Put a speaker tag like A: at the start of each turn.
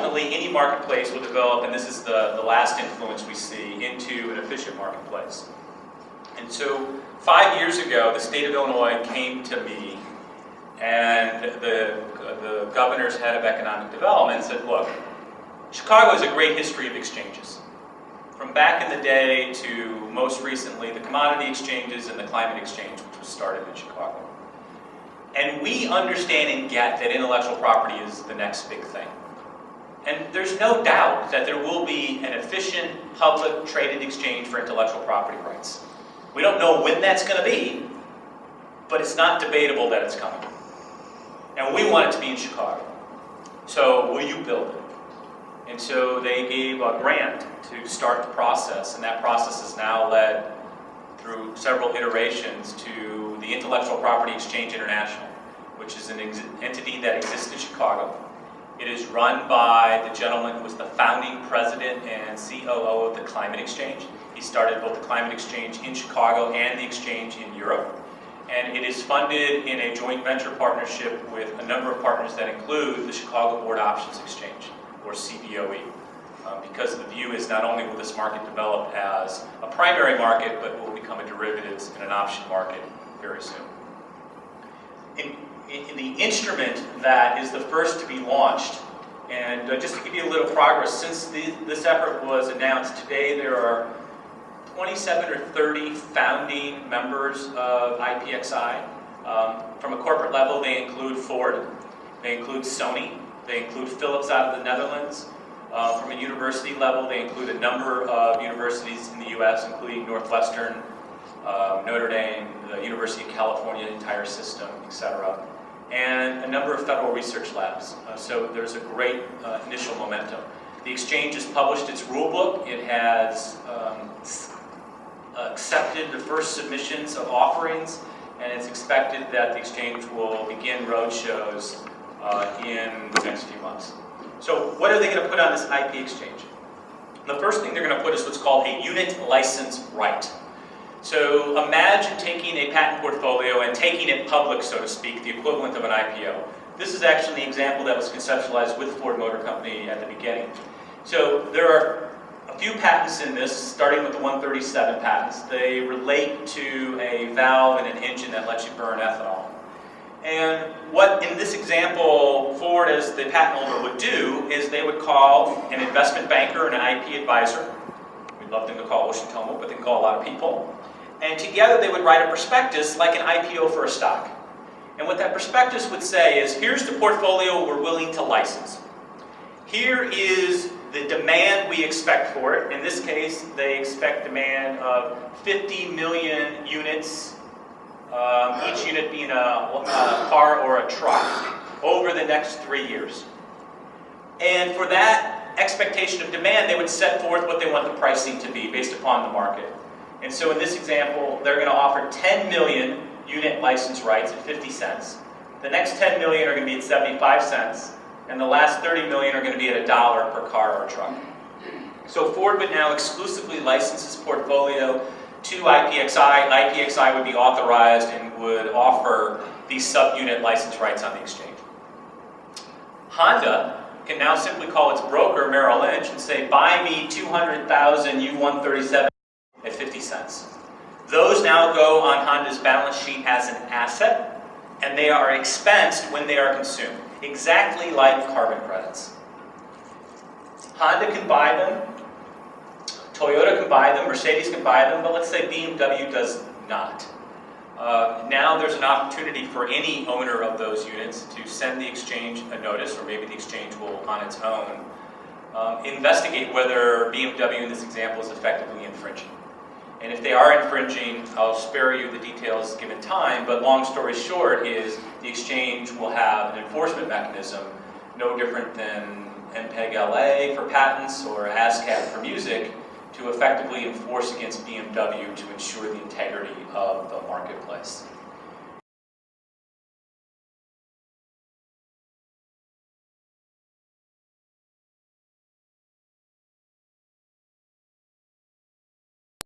A: ultimately, any marketplace will develop, and this is the last influence we see, into an efficient marketplace. And so 5 years ago, the state of Illinois came to me, and the governor's head of economic development said, look, Chicago has a great history of exchanges. From back in the day to most recently, the commodity exchanges and the climate exchange, which was started in Chicago. And we understand and get that intellectual property is the next big thing. And there's no doubt that there will be an efficient, public, traded exchange for intellectual property rights. We don't know when that's going to be, but it's not debatable that it's coming. And we want it to be in Chicago. So will you build it? And so they gave a grant to start the process, and that process has now led through several iterations to the Intellectual Property Exchange International, which is an entity that exists in Chicago. It is run by the gentleman who was the founding president and COO of the Climate Exchange. He started both the Climate Exchange in Chicago and the exchange in Europe. And it is funded in a joint venture partnership with a number of partners that include the Chicago Board Options Exchange, or CBOE. Because the view is not only will this market develop as a primary market, but will become a derivatives and an option market very soon. In the instrument that is the first to be launched, and just to give you a little progress, since this effort was announced today, there are 27 or 30 founding members of IPXI. From a corporate level, they include Ford, they include Sony, they include Philips out of the Netherlands. From a university level, they include a number of universities in the US, including Northwestern, Notre Dame, the University of California, the entire system, etc. And a number of federal research labs. So there's a great initial momentum. The exchange has published its rule book. It has accepted the first submissions of offerings, and it's expected that the exchange will begin roadshows in the next few months. So what are they going to put on this IP exchange? The first thing they're going to put is what's called a unit license right. So imagine taking a patent portfolio and taking it public, so to speak, the equivalent of an IPO. This is actually the example that was conceptualized with Ford Motor Company at the beginning. So there are a few patents in this, starting with the 137 patents. They relate to a valve and an engine that lets you burn ethanol. And what, in this example, Ford as the patent holder would do is they would call an investment banker and an IP advisor. We'd love them to call Tomo, but they can call a lot of people. And together they would write a prospectus like an IPO for a stock. And what that prospectus would say is, here's the portfolio we're willing to license. Here is the demand we expect for it. In this case, they expect demand of 50 million units, each unit being a car or a truck, over the next 3 years. And for that expectation of demand, they would set forth what they want the pricing to be based upon the market. And so in this example, they're going to offer 10 million unit license rights at 50 cents. The next 10 million are going to be at 75 cents, and the last 30 million are going to be at $1 per car or truck. So Ford would now exclusively license its portfolio to IPXI. IPXI would be authorized and would offer these sub-unit license rights on the exchange. Honda can now simply call its broker, Merrill Lynch, and say, buy me 200,000 U137 at 50 cents. Those now go on Honda's balance sheet as an asset, and they are expensed when they are consumed, exactly like carbon credits. Honda can buy them, Toyota can buy them, Mercedes can buy them, but let's say BMW does not. Now there's an opportunity for any owner of those units to send the exchange a notice, or maybe the exchange will, on its own, investigate whether BMW in this example is effectively infringing. And if they are infringing, I'll spare you the details given time, but long story short is the exchange will have an enforcement mechanism no different than MPEG-LA for patents or ASCAP for music to effectively enforce against BMW to ensure the integrity of the marketplace.